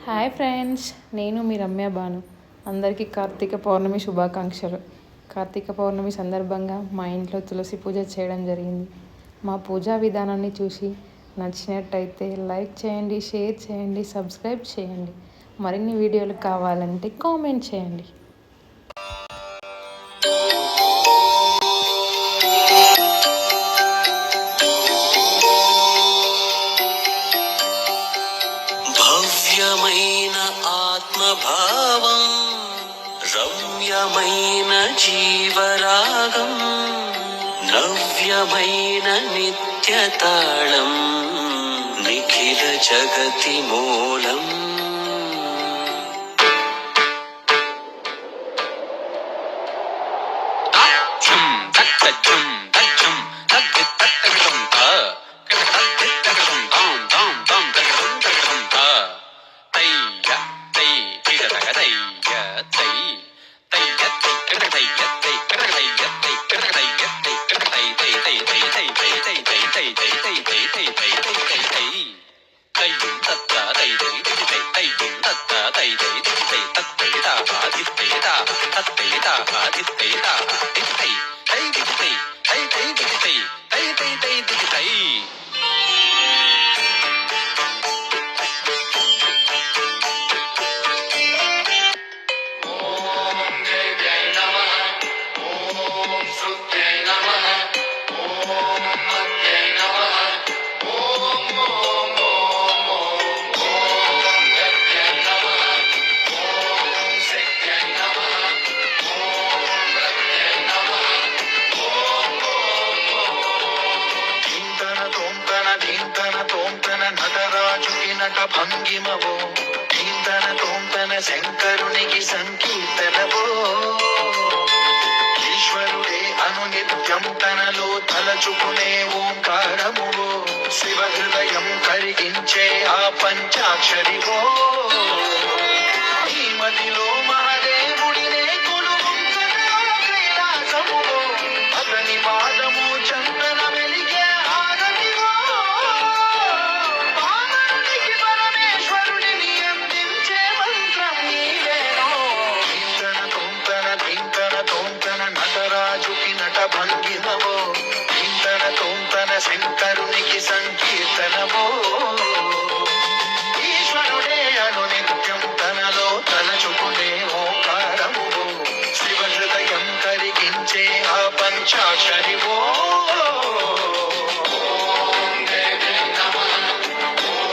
Hi friends, నేను మీ రమ్య బాను. అందరికీ కార్తీక పౌర్ణమి శుభాకాంక్షలు. కార్తీక పౌర్ణమి సందర్భంగా మా ఇంట్లో తులసి పూజ చేయడం జరిగింది. మా పూజా విధానాన్ని చూసి నచ్చినట్టయితే లైక్ చేయండి, షేర్ చేయండి, సబ్స్క్రైబ్ చేయండి. మరిన్ని వీడియోలు కావాలంటే కామెంట్ చేయండి. భవ్యమైన ఆత్మభావం, రమ్యమైన జీవరాగం, నవ్యమైన నిత్యతాళం, నిఖిల జగతి మూలం. భంగిమవో ధీంతన తోంతన శంకరునికి సంకీర్తనవో, ఈశ్వరుడే అనునిత్యం తనలో తలచుకునే ఓంకారమువో, శివ హృదయం కరిగించే ఆ పంచాక్షరివో, ఈ మదిలో మహాదేవుడినే కొలువుంచగల కైలాసమువో, అతని పాదము చందన వెలిగే ఆరతివో, భంగిమవో ధీంతన తోంతన శంకరునికి సంకీర్తనవో, ఈశ్వరుడే అనునిత్యం తనలో తలచుకునే ఓంకారమువో, శివ హృదయం కరిగించే ఆ పంచాక్షరివో.